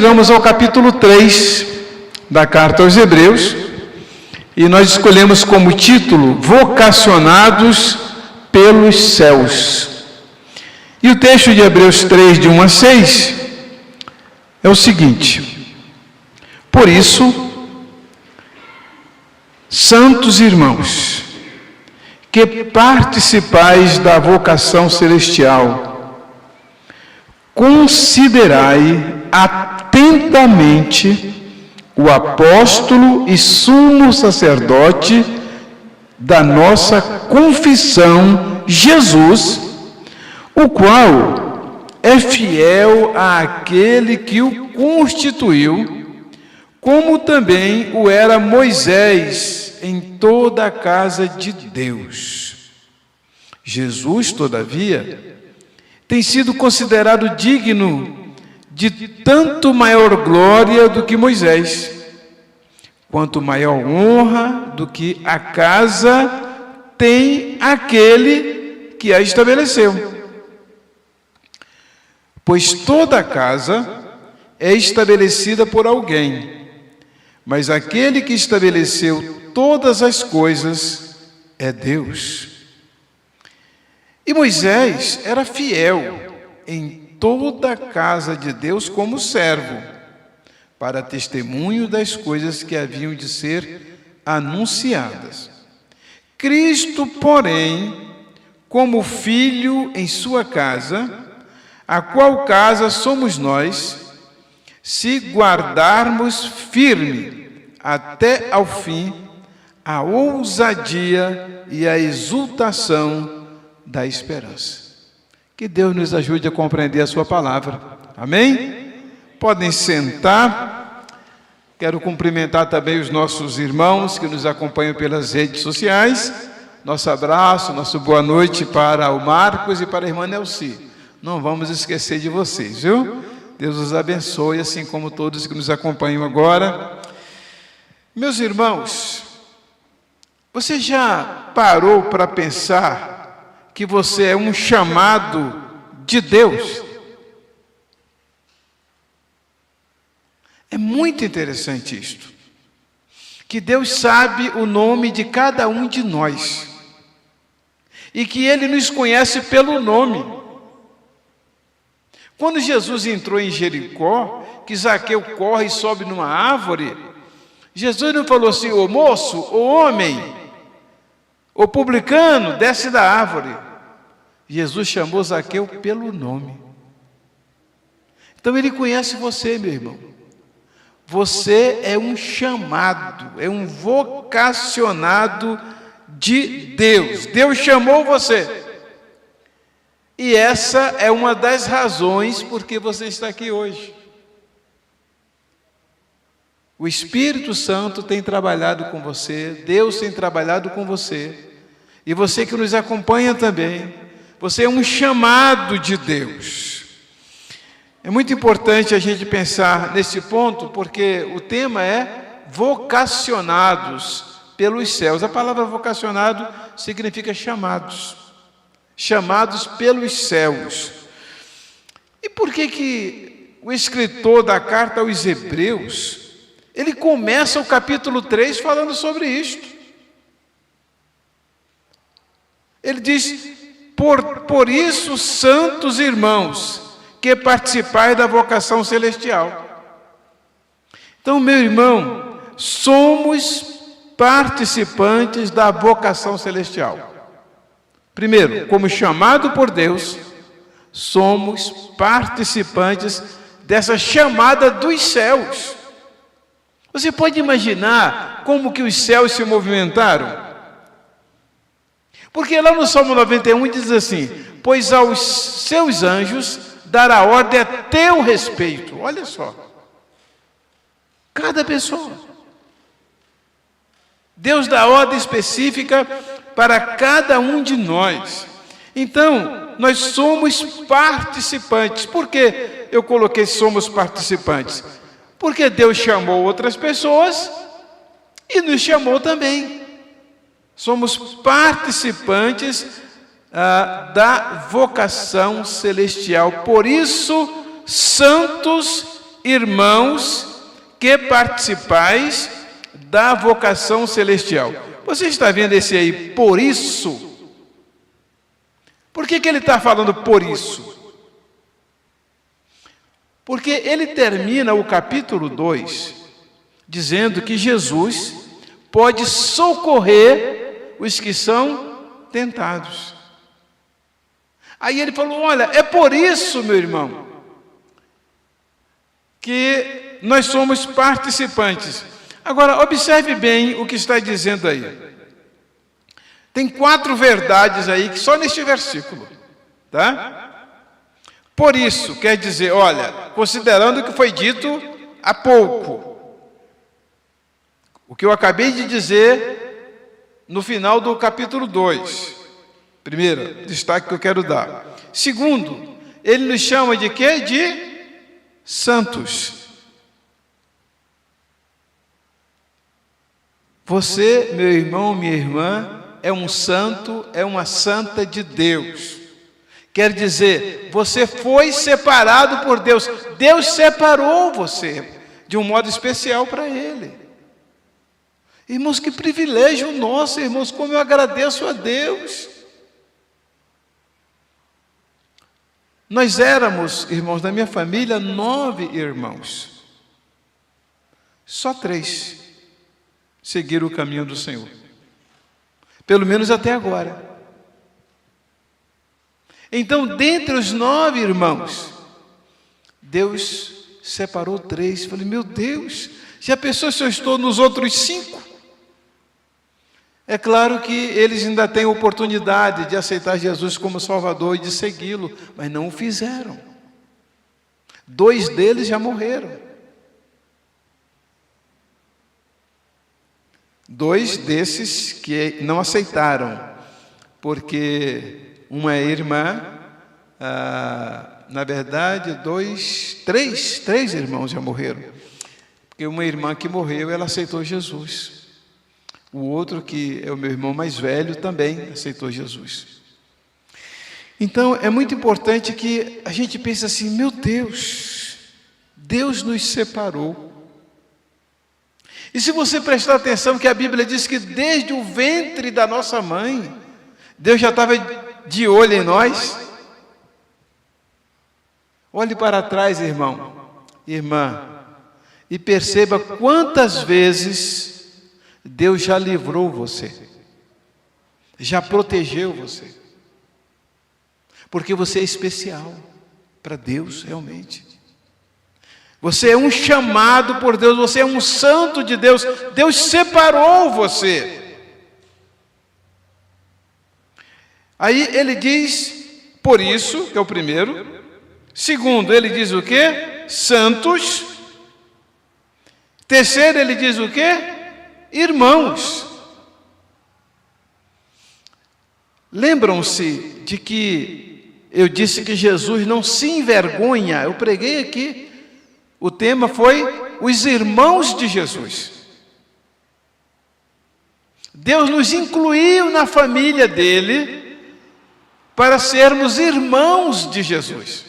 Chegamos ao capítulo 3 da carta aos Hebreus e nós escolhemos como título Vocacionados pelos Céus. E o texto de Hebreus 3, de 1 a 6, é o seguinte: por isso, santos irmãos, que participais da vocação celestial, considerai atentamente o apóstolo e sumo sacerdote da nossa confissão, Jesus, o qual é fiel àquele que o constituiu, como também o era Moisés em toda a casa de Deus. Jesus, todavia, tem sido considerado digno de tanto maior glória do que Moisés, quanto maior honra do que a casa tem aquele que a estabeleceu. Pois toda a casa é estabelecida por alguém, mas aquele que estabeleceu todas as coisas é Deus. E Moisés era fiel em toda a casa de Deus como servo, para testemunho das coisas que haviam de ser anunciadas. Cristo, porém, como filho em sua casa, a qual casa somos nós, se guardarmos firme até ao fim a ousadia e a exultação da esperança. Que Deus nos ajude a compreender a sua palavra. Amém? Podem sentar. Quero cumprimentar também os nossos irmãos que nos acompanham pelas redes sociais. Nosso abraço, nosso boa noite para o Marcos e para a irmã Nelci. Não vamos esquecer de vocês, viu? Deus os abençoe, assim como todos que nos acompanham agora. Meus irmãos, você já parou para pensar que você é um chamado de Deus? É muito interessante isto, que Deus sabe o nome de cada um de nós, e que Ele nos conhece pelo nome. Quando Jesus entrou em Jericó, que Zaqueu corre e sobe numa árvore, Jesus não falou assim: ô moço, ô homem, ô publicano, desce da árvore. Jesus chamou Zaqueu pelo nome. Então ele conhece você, meu irmão. Você é um chamado, é um vocacionado de Deus. Deus chamou você. E essa é uma das razões por que você está aqui hoje. O Espírito Santo tem trabalhado com você, Deus tem trabalhado com você, e você que nos acompanha também. Você é um chamado de Deus. É muito importante a gente pensar nesse ponto, porque o tema é vocacionados pelos céus. A palavra vocacionado significa chamados. Chamados pelos céus. E por que o escritor da carta aos Hebreus, ele começa o capítulo 3 falando sobre isto? Ele diz: Por isso, santos irmãos, que participais da vocação celestial. Então, meu irmão, somos participantes da vocação celestial. Primeiro, como chamado por Deus, somos participantes dessa chamada dos céus. Você pode imaginar como que os céus se movimentaram? Porque lá no Salmo 91 diz assim: pois aos seus anjos dará ordem a teu respeito. Olha só, cada pessoa, Deus dá ordem específica para cada um de nós. Então, nós somos participantes. Por que eu coloquei somos participantes? Porque Deus chamou outras pessoas e nos chamou também. Somos participantes da vocação celestial. Por isso, santos irmãos que participais da vocação celestial. Você está vendo esse aí, por isso? Por que ele está falando por isso? Porque ele termina o capítulo 2 dizendo que Jesus pode socorrer os que são tentados. Aí ele falou, olha, é por isso, meu irmão, que nós somos participantes. Agora, observe bem o que está dizendo aí. Tem 4 verdades aí, que só neste versículo, tá? Por isso, quer dizer, olha, considerando o que foi dito há pouco, o que eu acabei de dizer no final do capítulo 2, primeiro, destaque que eu quero dar. Segundo, ele nos chama de quê? De santos. Você, meu irmão, minha irmã, é um santo, é uma santa de Deus. Quer dizer, você foi separado por Deus. Deus separou você de um modo especial para Ele. Irmãos, que privilégio nosso, irmãos, como eu agradeço a Deus. Nós éramos, irmãos, da minha família, 9 irmãos. Só 3 seguiram o caminho do Senhor. Pelo menos até agora. Então, dentre os 9 irmãos, Deus separou 3. Falei, meu Deus, já pensou se eu estou nos outros 5? É claro que eles ainda têm oportunidade de aceitar Jesus como Salvador e de segui-lo, mas não o fizeram. 2 deles já morreram. 2 desses que não aceitaram, porque uma irmã, na verdade, 3 irmãos já morreram. Porque uma irmã que morreu, ela aceitou Jesus. O outro, que é o meu irmão mais velho, também aceitou Jesus. Então, é muito importante que a gente pense assim, meu Deus, Deus nos separou. E se você prestar atenção que a Bíblia diz que desde o ventre da nossa mãe, Deus já estava de olho em nós. Olhe para trás, irmão, irmã, e perceba quantas vezes Deus já livrou você, já protegeu você, porque você é especial para Deus realmente. Você é um chamado por Deus, você é um santo de Deus, Deus separou você. Aí ele diz, por isso, que é o primeiro. Segundo, ele diz o quê? Santos. Terceiro, ele diz o quê? Irmãos. Lembram-se de que eu disse que Jesus não se envergonha? Eu preguei aqui. O tema foi os irmãos de Jesus. Deus nos incluiu na família dele para sermos irmãos de Jesus.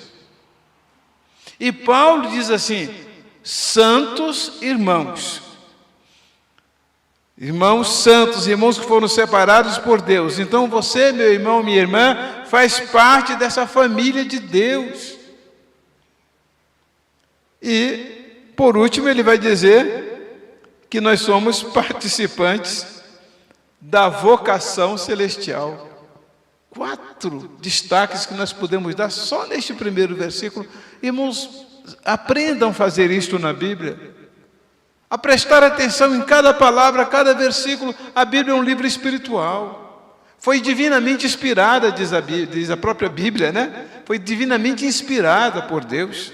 E Paulo diz assim, santos irmãos. Irmãos santos, irmãos que foram separados por Deus. Então você, meu irmão, minha irmã, faz parte dessa família de Deus. E, por último, ele vai dizer que nós somos participantes da vocação celestial. 4 destaques que nós podemos dar só neste primeiro versículo. Irmãos, aprendam a fazer isto na Bíblia, a prestar atenção em cada palavra, cada versículo. A Bíblia é um livro espiritual. Foi divinamente inspirada, diz a própria Bíblia, né? Foi divinamente inspirada por Deus.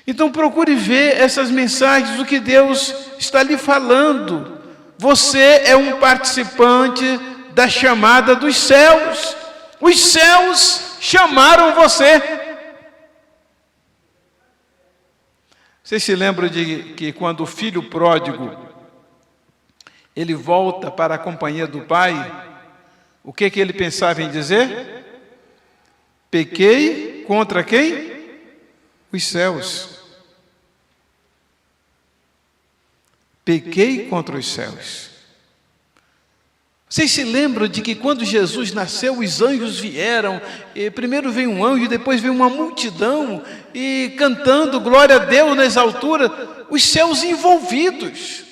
Então procure ver essas mensagens, o que Deus está lhe falando. Você é um participante da chamada dos céus. Os céus chamaram você. Vocês se lembram de que quando o filho pródigo, ele volta para a companhia do pai, o que ele pensava em dizer? Pequei contra quem? Os céus. pequei contra os céus. Vocês se lembram de que quando Jesus nasceu, os anjos vieram, e primeiro veio um anjo, depois veio uma multidão, e cantando glória a Deus nas alturas, os céus envolvidos.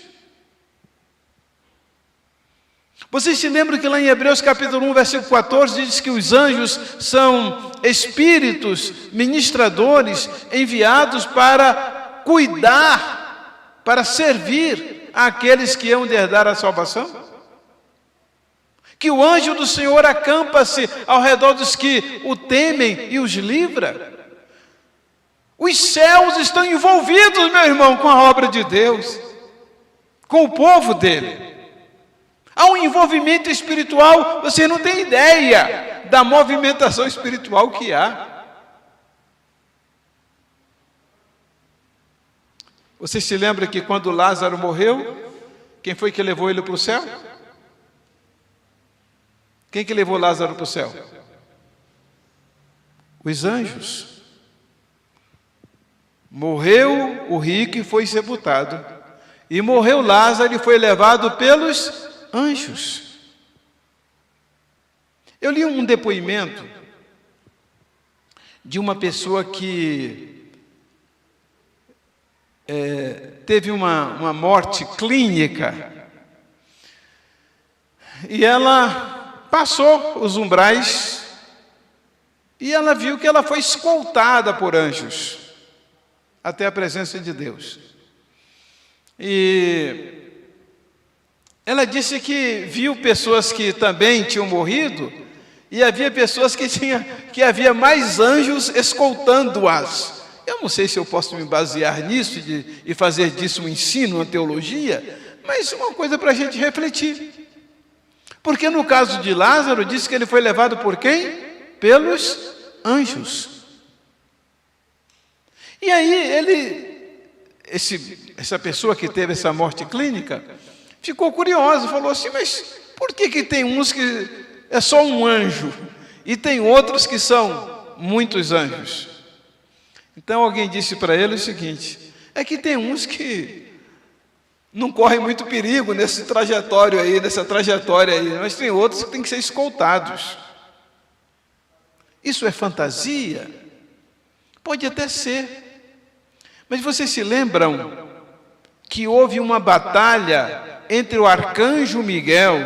Vocês se lembram que lá em Hebreus capítulo 1, versículo 14, diz que os anjos são espíritos ministradores enviados para cuidar, para servir àqueles que hão de herdar a salvação? Que o anjo do Senhor acampa-se ao redor dos que o temem e os livra. Os céus estão envolvidos, meu irmão, com a obra de Deus, com o povo dele. Há um envolvimento espiritual, você não tem ideia da movimentação espiritual que há. Você se lembra que quando Lázaro morreu, quem foi que levou ele para o céu? Quem que levou Lázaro para o céu? Os anjos. Morreu o rico e foi sepultado. E morreu Lázaro e foi levado pelos anjos. Eu li um depoimento de uma pessoa que teve uma morte clínica. E ela passou os umbrais e ela viu que ela foi escoltada por anjos até a presença de Deus. E ela disse que viu pessoas que também tinham morrido e havia pessoas que havia mais anjos escoltando-as. Eu não sei se eu posso me basear nisso e fazer disso um ensino, uma teologia, mas uma coisa para a gente refletir. Porque no caso de Lázaro, diz que ele foi levado por quem? Pelos anjos. E aí essa pessoa que teve essa morte clínica, ficou curiosa, falou assim, mas por que tem uns que é só um anjo e tem outros que são muitos anjos? Então alguém disse para ele o seguinte, é que tem uns que não correm muito perigo nessa trajetória aí, mas tem outros que têm que ser escoltados. Isso é fantasia? Pode até ser. Mas vocês se lembram que houve uma batalha entre o arcanjo Miguel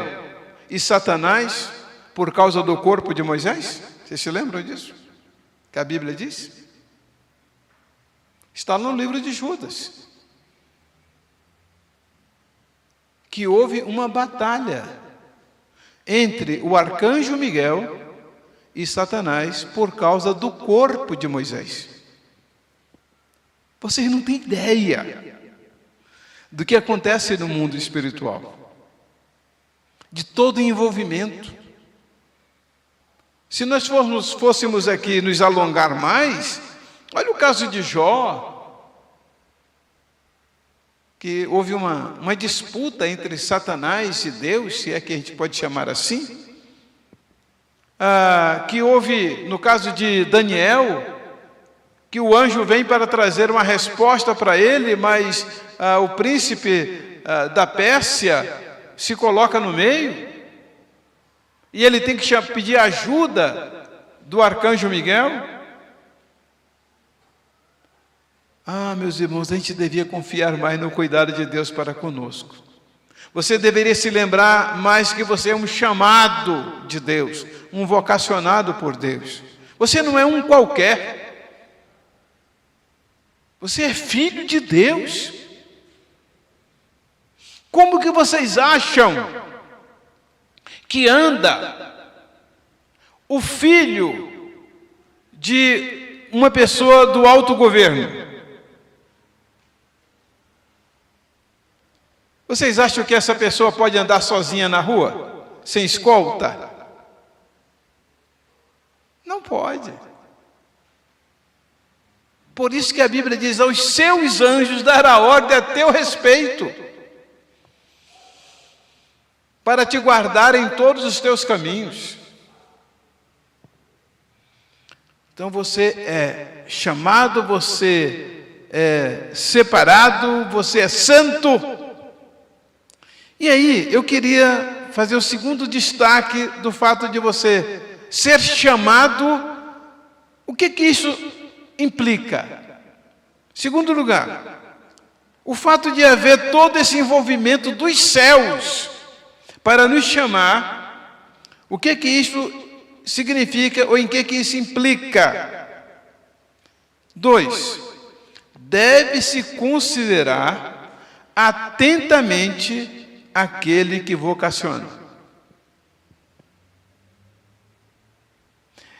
e Satanás por causa do corpo de Moisés? Vocês se lembram disso? Que a Bíblia diz? Está no livro de Judas. Que houve uma batalha entre o arcanjo Miguel e Satanás por causa do corpo de Moisés. Vocês não têm ideia do que acontece no mundo espiritual, de todo o envolvimento. Se nós fôssemos aqui nos alongar mais, olha o caso de Jó, que houve uma disputa entre Satanás e Deus, se é que a gente pode chamar assim, que houve no caso de Daniel, que o anjo vem para trazer uma resposta para ele, mas o príncipe da Pérsia se coloca no meio, e ele tem que pedir ajuda do arcanjo Miguel. Meus irmãos, a gente devia confiar mais no cuidado de Deus para conosco. Você deveria se lembrar mais que você é um chamado de Deus, um vocacionado por Deus. Você não é um qualquer. Você é filho de Deus. Como que vocês acham que anda o filho de uma pessoa do alto governo? Vocês acham que essa pessoa pode andar sozinha na rua, sem escolta? Não pode. Por isso que a Bíblia diz, aos seus anjos dará ordem a teu respeito, para te guardar em todos os teus caminhos. Então você é chamado, você é separado, você é santo, E aí, eu queria fazer o segundo destaque do fato de você ser chamado. O que isso implica? Segundo lugar, o fato de haver todo esse envolvimento dos céus para nos chamar, o que isso significa ou em que isso implica? 2, deve-se considerar atentamente aquele que vocaciona.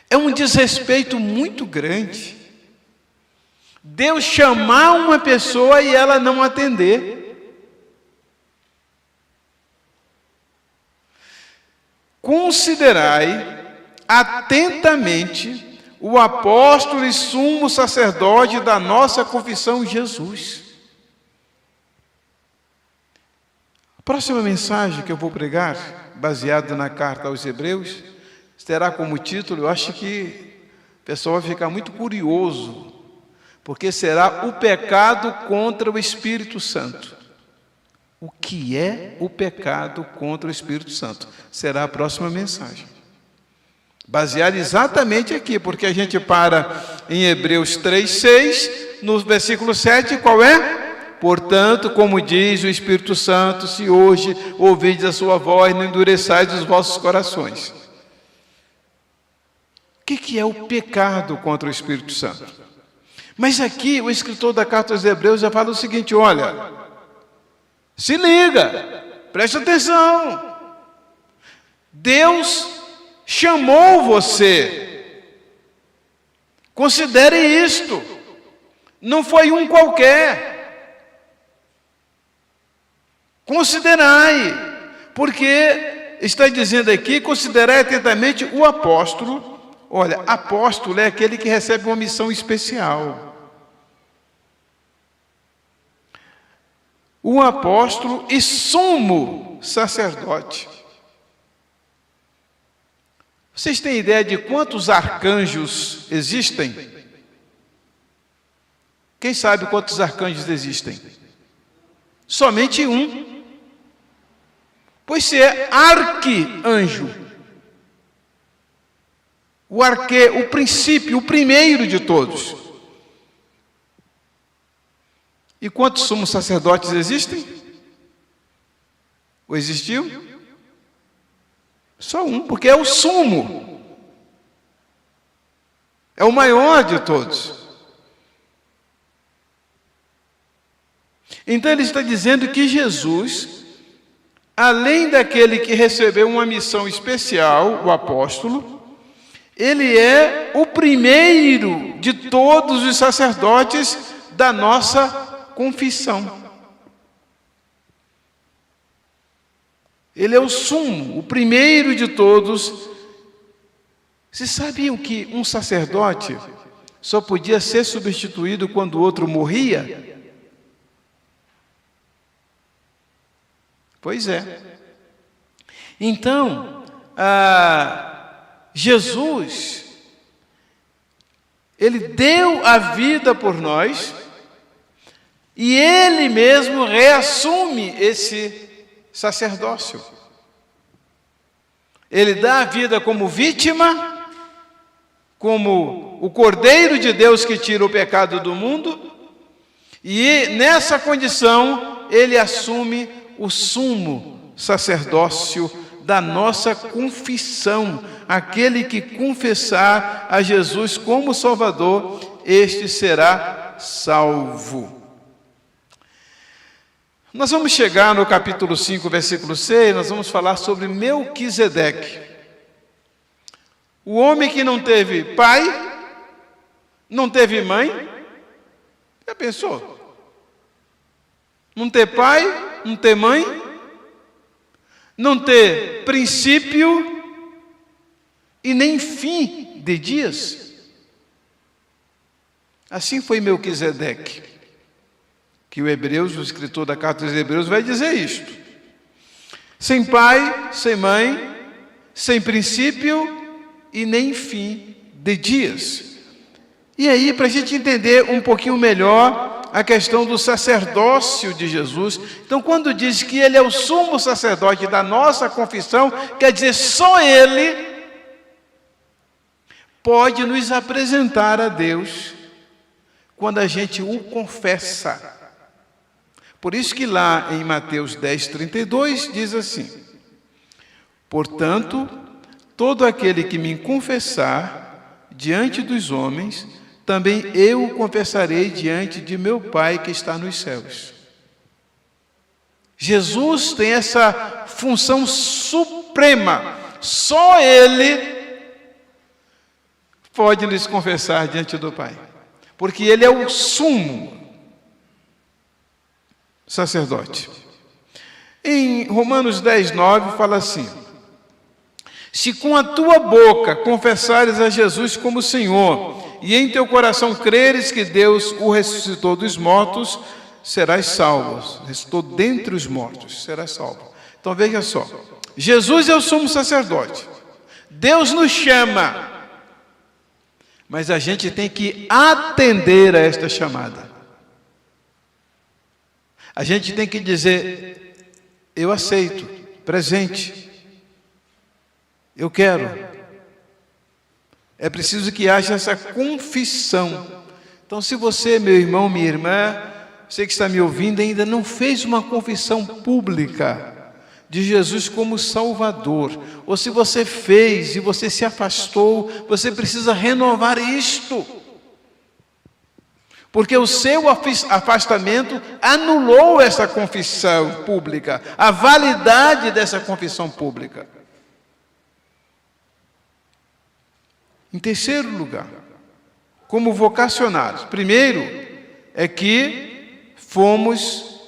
É um desrespeito muito grande Deus chamar uma pessoa e ela não atender. Considerai atentamente o apóstolo e sumo sacerdote da nossa confissão, Jesus. A próxima mensagem que eu vou pregar, baseada na carta aos Hebreus, terá como título, eu acho que o pessoal vai ficar muito curioso, porque será o pecado contra o Espírito Santo. O que é o pecado contra o Espírito Santo? Será a próxima mensagem. Baseado exatamente aqui, porque a gente para em Hebreus 3:6, no versículo 7, qual é? Portanto, como diz o Espírito Santo, se hoje ouvides a sua voz, não endureçais os vossos corações. O que é o pecado contra o Espírito Santo? Mas aqui o escritor da carta aos Hebreus já fala o seguinte: olha, se liga, preste atenção. Deus chamou você. Considere isto. Não foi um qualquer. Considerai, porque está dizendo aqui, considerai atentamente o apóstolo. Olha, apóstolo é aquele que recebe uma missão especial. O apóstolo e sumo sacerdote. Vocês têm ideia de quantos arcanjos existem? Quem sabe quantos arcanjos existem? Somente um. Pois se é arcanjo. O princípio, o primeiro de todos. E quantos sumos sacerdotes existem? Ou existiu? Só um, porque é o sumo. É o maior de todos. Então ele está dizendo que Jesus, além daquele que recebeu uma missão especial, o apóstolo, ele é o primeiro de todos os sacerdotes da nossa confissão. Ele é o sumo, o primeiro de todos. Vocês sabiam que um sacerdote só podia ser substituído quando o outro morria? Pois é. Então, Jesus, ele deu a vida por nós e ele mesmo reassume esse sacerdócio. Ele dá a vida como vítima, como o Cordeiro de Deus que tira o pecado do mundo, e nessa condição ele assume o sumo sacerdócio da nossa confissão. Aquele que confessar a Jesus como Salvador, este será salvo. Nós vamos chegar no capítulo 5, versículo 6, nós vamos falar sobre Melquisedeque. O homem que não teve pai, não teve mãe. Já pensou? Não ter pai, não ter mãe, não ter princípio e nem fim de dias. Assim foi Melquisedeque, que o escritor da carta dos Hebreus vai dizer isto: sem pai, sem mãe, sem princípio e nem fim de dias. E aí, para a gente entender um pouquinho melhor a questão do sacerdócio de Jesus. Então, quando diz que ele é o sumo sacerdote da nossa confissão, quer dizer, só ele pode nos apresentar a Deus quando a gente o confessa. Por isso que lá em Mateus 10:32 diz assim: portanto, todo aquele que me confessar diante dos homens, também eu o confessarei diante de meu Pai que está nos céus. Jesus tem essa função suprema. Só Ele pode nos confessar diante do Pai, porque Ele é o sumo sacerdote. Em Romanos 10:9 fala assim: se com a tua boca confessares a Jesus como Senhor, e em teu coração creres que Deus o ressuscitou dos mortos, serás salvo. Ressuscitou dentre os mortos, serás salvo. Então veja só, Jesus é o sumo sacerdote. Deus nos chama, mas a gente tem que atender a esta chamada. A gente tem que dizer: eu aceito, presente, eu quero. É preciso que haja essa confissão. Então, se você, meu irmão, minha irmã, você que está me ouvindo, ainda não fez uma confissão pública de Jesus como Salvador, ou se você fez e você se afastou, você precisa renovar isto. Porque o seu afastamento anulou essa confissão pública, a validade dessa confissão pública. Em terceiro lugar, como vocacionados, primeiro é que fomos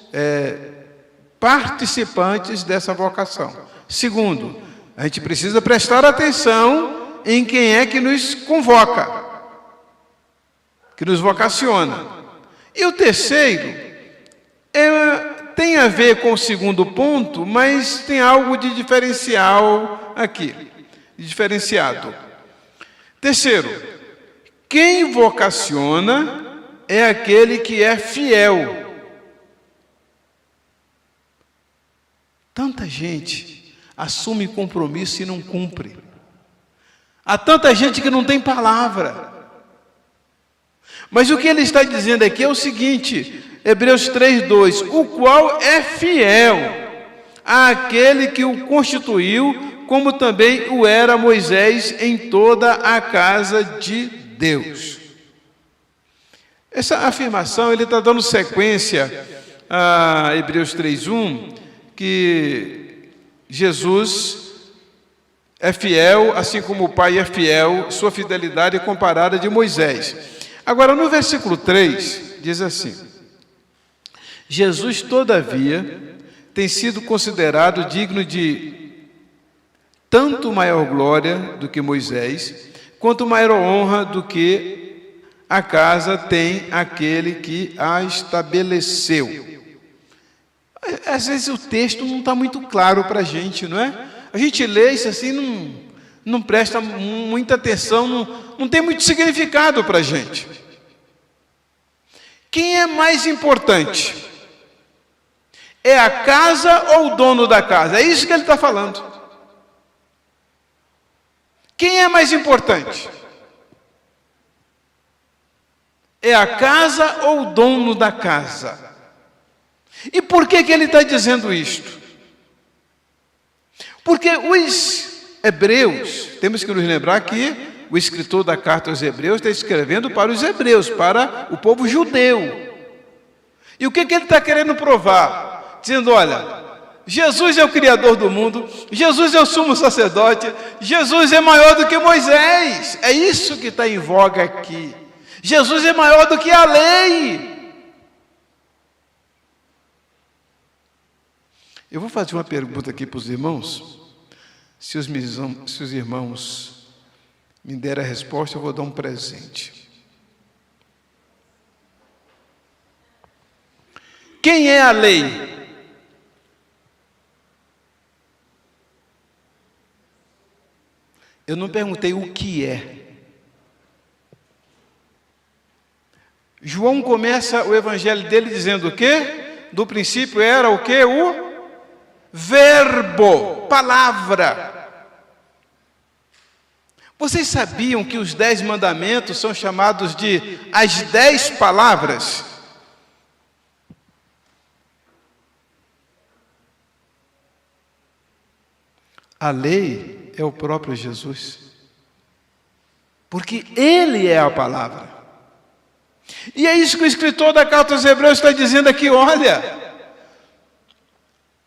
participantes dessa vocação. Segundo, a gente precisa prestar atenção em quem é que nos convoca, que nos vocaciona. E o terceiro tem a ver com o segundo ponto, mas tem algo de diferencial aqui, diferenciado. Terceiro, quem vocaciona é aquele que é fiel. Tanta gente assume compromisso e não cumpre. Há tanta gente que não tem palavra. Mas o que ele está dizendo aqui é o seguinte, Hebreus 3:2, o qual é fiel àquele que o constituiu, como também o era Moisés em toda a casa de Deus. Essa afirmação, ele está dando sequência a Hebreus 3:1, que Jesus é fiel, assim como o Pai é fiel, sua fidelidade é comparada de Moisés. Agora, no versículo 3, diz assim: Jesus, todavia, tem sido considerado digno de tanto maior glória do que Moisés, quanto maior honra do que a casa tem aquele que a estabeleceu. Às vezes o texto não está muito claro para a gente, não é? A gente lê isso assim, não presta muita atenção, não tem muito significado para a gente. Quem é mais importante? É a casa ou o dono da casa? É isso que ele está falando. Quem é mais importante? É a casa ou o dono da casa? E por que ele está dizendo isto? Porque os hebreus, temos que nos lembrar que o escritor da carta aos hebreus está escrevendo para os hebreus, para o povo judeu. E o que ele está querendo provar? Dizendo, olha, Jesus é o Criador do mundo, Jesus é o sumo sacerdote, Jesus é maior do que Moisés. É isso que está em voga aqui. Jesus é maior do que a lei. Eu vou fazer uma pergunta aqui para os irmãos. Se os irmãos me derem a resposta, eu vou dar um presente. Quem é a lei? Eu não perguntei o que é. João começa o evangelho dele dizendo o quê? Do princípio era o quê? O verbo, palavra. Vocês sabiam que os 10 mandamentos são chamados de as 10 palavras? A lei é o próprio Jesus, porque Ele é a palavra. E é isso que o escritor da carta aos Hebreus está dizendo aqui, olha,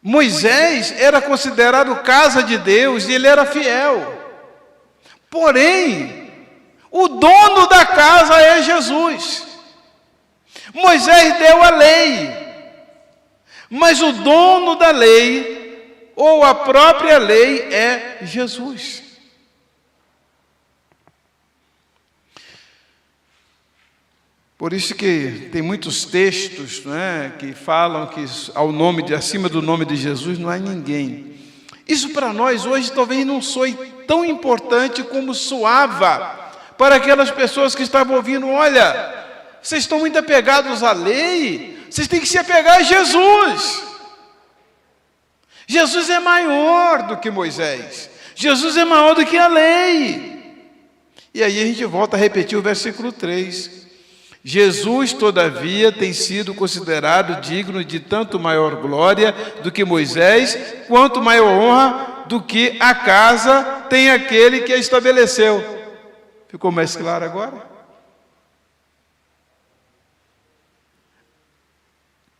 Moisés era considerado casa de Deus e ele era fiel. Porém, o dono da casa é Jesus. Moisés deu a lei, mas o dono da lei, ou a própria lei, é Jesus. Por isso que tem muitos textos, né, que falam que acima do nome de Jesus não há ninguém. Isso para nós hoje talvez não soe tão importante como soava para aquelas pessoas que estavam ouvindo. Olha, vocês estão muito apegados à lei, vocês têm que se apegar a Jesus. Jesus é maior do que Moisés, Jesus é maior do que a lei. E aí a gente volta a repetir o versículo 3. Jesus, todavia, tem sido considerado digno de tanto maior glória do que Moisés, quanto maior honra do que a casa tem aquele que a estabeleceu. Ficou mais claro agora?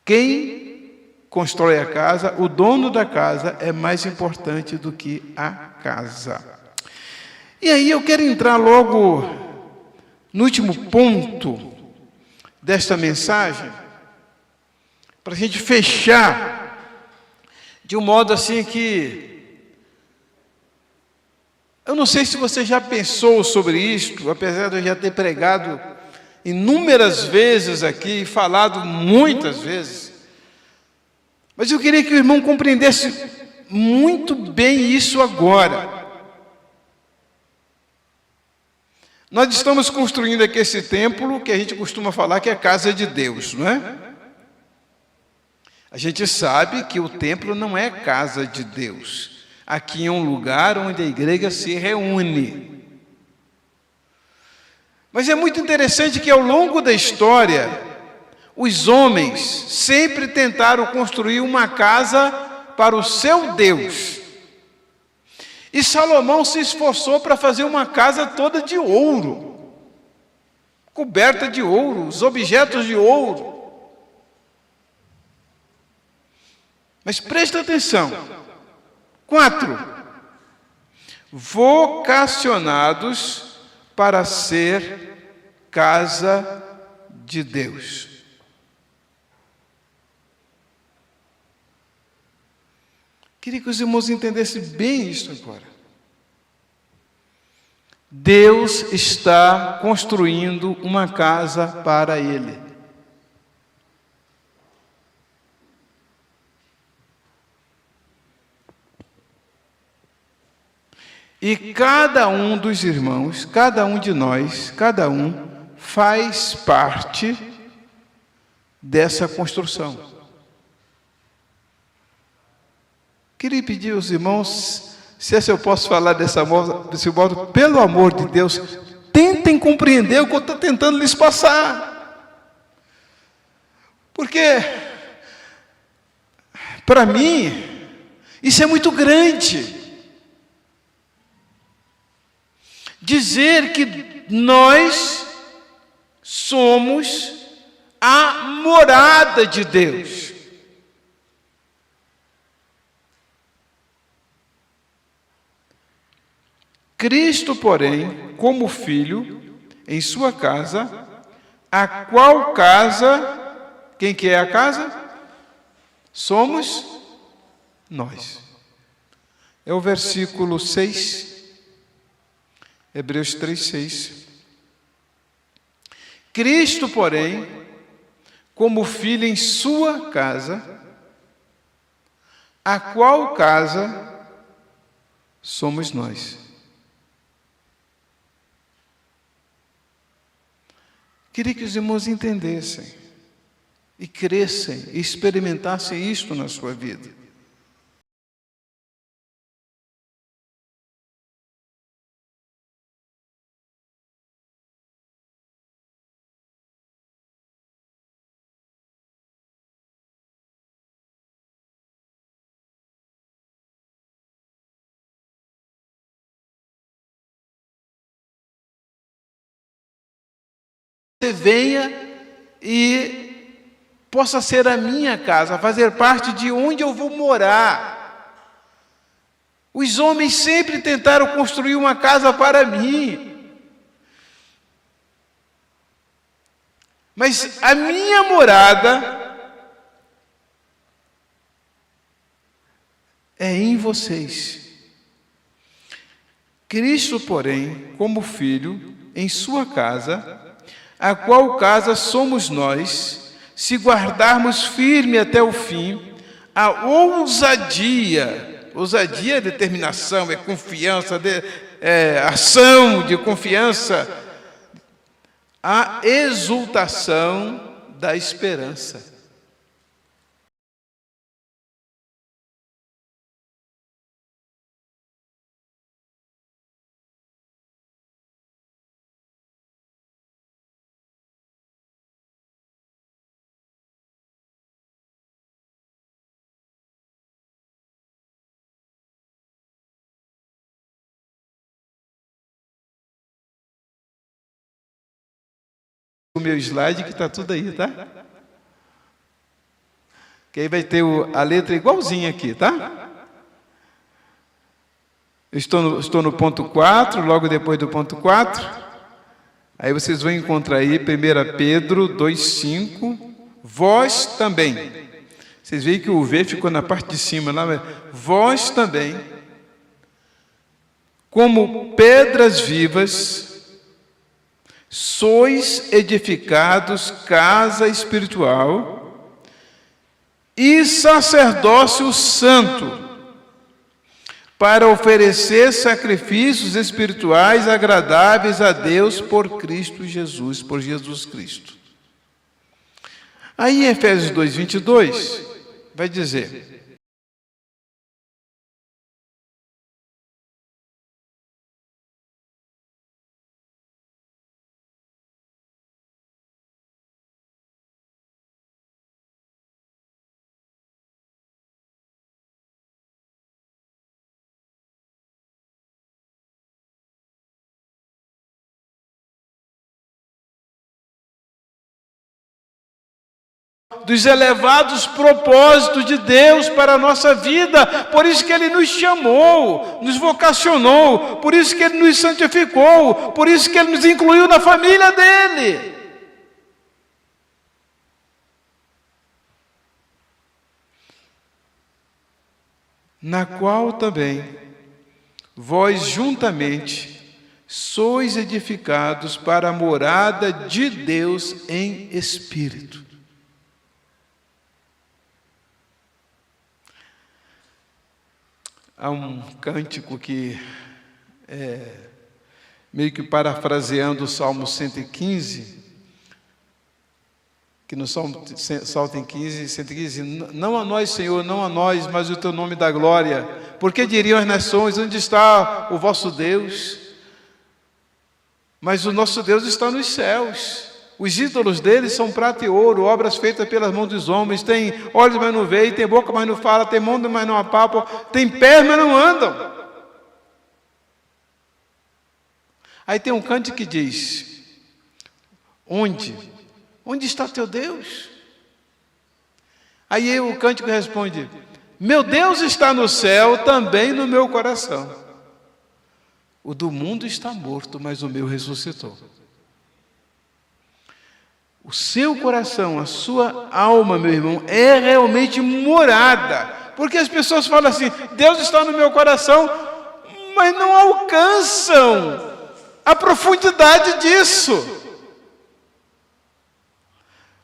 Quem constrói a casa, o dono da casa, é mais importante do que a casa. E aí eu quero entrar logo no último ponto desta mensagem, para a gente fechar de um modo assim que eu não sei se você já pensou sobre isto, apesar de eu já ter pregado inúmeras vezes aqui e falado muitas vezes, mas eu queria que o irmão compreendesse muito bem isso agora. Nós estamos construindo aqui esse templo que a gente costuma falar que é a casa de Deus, não é? A gente sabe que o templo não é casa de Deus. Aqui é um lugar onde a igreja se reúne. Mas é muito interessante que ao longo da história, os homens sempre tentaram construir uma casa para o seu Deus. E Salomão se esforçou para fazer uma casa toda de ouro, coberta de ouro, os objetos de ouro. Mas presta atenção. 4. Vocacionados para ser casa de Deus. Queria que os irmãos entendessem bem isso agora. Deus está construindo uma casa para Ele. E cada um dos irmãos, cada um de nós, cada um faz parte dessa construção. Queria pedir aos irmãos, se eu posso falar desse modo, pelo amor de Deus, tentem compreender o que eu estou tentando lhes passar. Porque, para mim, isso é muito grande. Dizer que nós somos a morada de Deus. Cristo, porém, como Filho, em sua casa, a qual casa, quem que é a casa? Somos nós. É o versículo 6, Hebreus 3:6. Cristo, porém, como Filho em sua casa, a qual casa somos nós. Queria que os irmãos entendessem e crescem e experimentassem isto na sua vida. Você venha e possa ser a minha casa, fazer parte de onde eu vou morar. Os homens sempre tentaram construir uma casa para mim, mas a minha morada é em vocês. Cristo, porém, como Filho, em sua casa, a qual casa somos nós, se guardarmos firme até o fim, a ousadia é determinação, é confiança, é ação de confiança, a exultação da esperança. O meu slide que está tudo aí, tá? Que aí vai ter a letra igualzinha aqui, tá? Eu estou no ponto 4, logo depois do ponto 4. Aí vocês vão encontrar aí 1 Pedro 2,5. Vós também. Vocês veem que o V ficou na parte de cima lá. Vós também, como pedras vivas, sois edificados casa espiritual e sacerdócio santo, para oferecer sacrifícios espirituais agradáveis a Deus por Cristo Jesus, por Jesus Cristo. Aí em Efésios 2:22 vai dizer: dos elevados propósitos de Deus para a nossa vida, por isso que Ele nos chamou, nos vocacionou, por isso que Ele nos santificou, por isso que Ele nos incluiu na família dEle. Na qual também vós juntamente sois edificados para a morada de Deus em Espírito. Há um cântico que, meio que parafraseando o Salmo 115, que no Salmo 115, não a nós, Senhor, não a nós, mas o Teu nome da glória. Porque diriam as nações, onde está o vosso Deus? Mas o nosso Deus está nos céus. Os ídolos deles são prata e ouro, obras feitas pelas mãos dos homens. Tem olhos, mas não veem, tem boca, mas não fala, tem mão, mas não apalpam, tem pés, mas não andam. Aí tem um cântico que diz: onde está teu Deus? Aí o cântico responde: meu Deus está no céu, também no meu coração. O do mundo está morto, mas o meu ressuscitou. O seu coração, a sua alma, meu irmão, é realmente morada. Porque as pessoas falam assim: Deus está no meu coração, mas não alcançam a profundidade disso.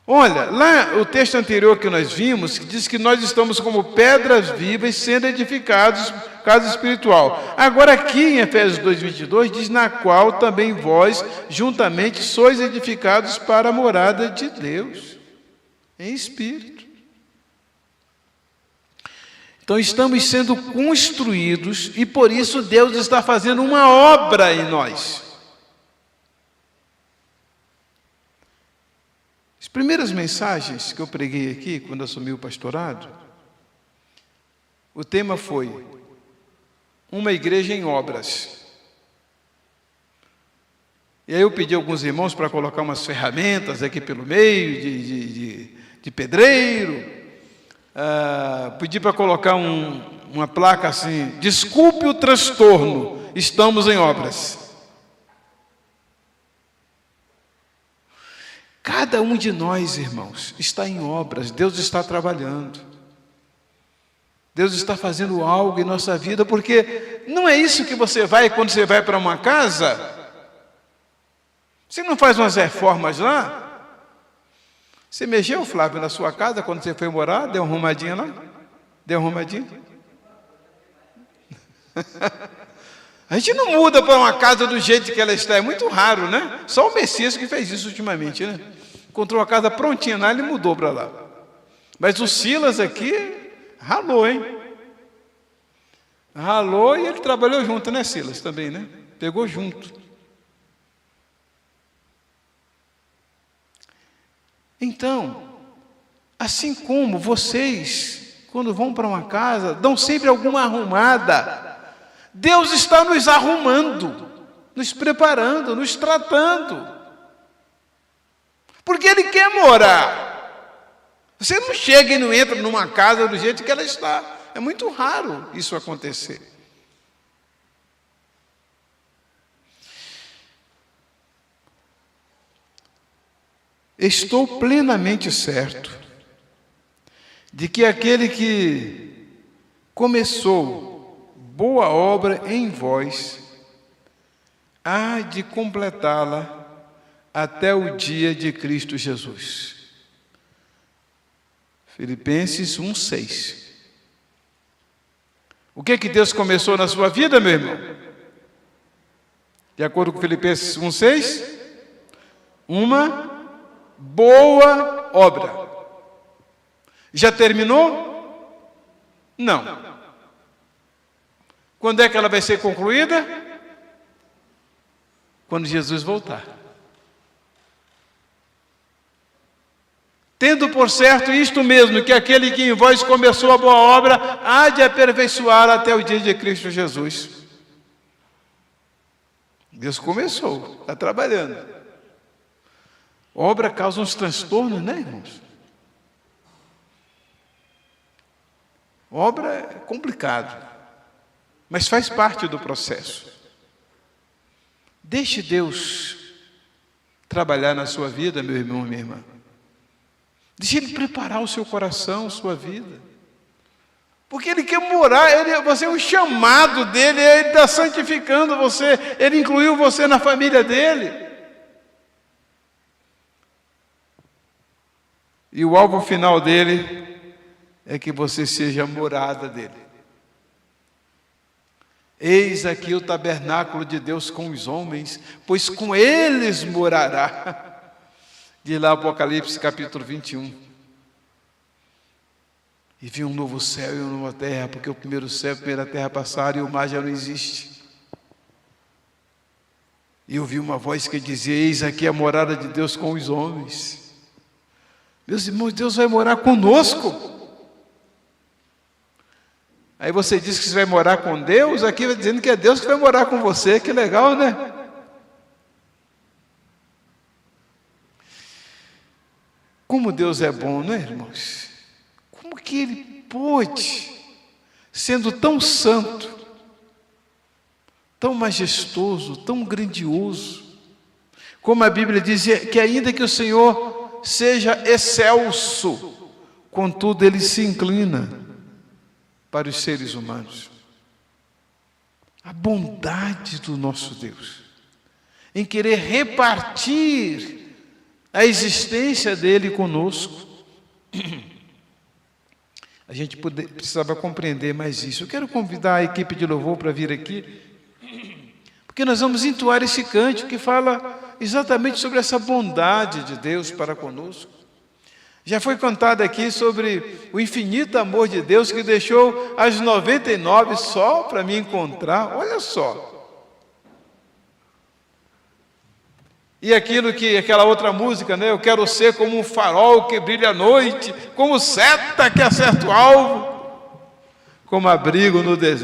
Olha, lá o texto anterior que nós vimos, que diz que nós estamos como pedras vivas sendo edificados, casa espiritual. Agora aqui em Efésios 2:22 diz: na qual também vós juntamente sois edificados para a morada de Deus, em espírito. Então estamos sendo construídos e por isso Deus está fazendo uma obra em nós. As primeiras mensagens que eu preguei aqui, quando assumi o pastorado, o tema foi uma igreja em obras. E aí eu pedi a alguns irmãos para colocar umas ferramentas aqui pelo meio, de pedreiro. Pedi para colocar uma placa assim: desculpe o transtorno, estamos em obras. Cada um de nós, irmãos, está em obras. Deus está trabalhando. Deus está fazendo algo em nossa vida, porque não é isso que você vai quando você vai para uma casa. Você não faz umas reformas lá? Você mexeu, Flávio, na sua casa quando você foi morar? Deu uma arrumadinha lá? Deu uma arrumadinha? A gente não muda para uma casa do jeito que ela está, é muito raro, né? Só o Messias que fez isso ultimamente, né? Encontrou a casa prontinha lá, ele mudou para lá. Mas o Silas aqui ralou, hein? Ralou e ele trabalhou junto, né, Silas? Também, né? Pegou junto. Então, assim como vocês, quando vão para uma casa, dão sempre alguma arrumada, Deus está nos arrumando, nos preparando, nos tratando. Porque Ele quer morar. Você não chega e não entra numa casa do jeito que ela está. É muito raro isso acontecer. Estou plenamente certo de que aquele que começou boa obra em vós, há de completá-la até o dia de Cristo Jesus. Filipenses 1:6. O que Deus começou na sua vida, meu irmão? De acordo com Filipenses 1:6, uma boa obra. Já terminou? Não. Quando é que ela vai ser concluída? Quando Jesus voltar. Tendo por certo isto mesmo, que aquele que em vós começou a boa obra, há de aperfeiçoá-la até o dia de Cristo Jesus. Deus começou, está trabalhando. Obra causa uns transtornos, né, irmãos? Obra é complicado, mas faz parte do processo. Deixe Deus trabalhar na sua vida, meu irmão, minha irmã. Deixe Ele preparar o seu coração, sua vida. Porque Ele quer morar, você é um chamado dEle, Ele está santificando você, Ele incluiu você na família dEle. E o alvo final dEle é que você seja a morada dEle. Eis aqui o tabernáculo de Deus com os homens, pois com eles morará. Diz lá Apocalipse capítulo 21. E vi um novo céu e uma nova terra, porque o primeiro céu e a primeira terra passaram e o mar já não existe. E eu vi uma voz que dizia: eis aqui a morada de Deus com os homens. Meus irmãos, Deus vai morar conosco. Aí você diz que você vai morar com Deus, aqui vai dizendo que é Deus que vai morar com você. Que legal, né? Como Deus é bom, não é, irmãos? Como que Ele pôde, sendo tão santo, tão majestoso, tão grandioso, como a Bíblia diz, que ainda que o Senhor seja excelso, contudo Ele se inclina para os seres humanos. A bondade do nosso Deus, em querer repartir a existência dele conosco. A gente precisava compreender mais isso. Eu quero convidar a equipe de louvor para vir aqui, porque nós vamos entoar esse cântico que fala exatamente sobre essa bondade de Deus para conosco. Já foi contado aqui sobre o infinito amor de Deus que deixou as 99 só para me encontrar. Olha só. E aquela outra música, né? Eu quero ser como um farol que brilha à noite, como seta que acerta o alvo, como abrigo no deserto.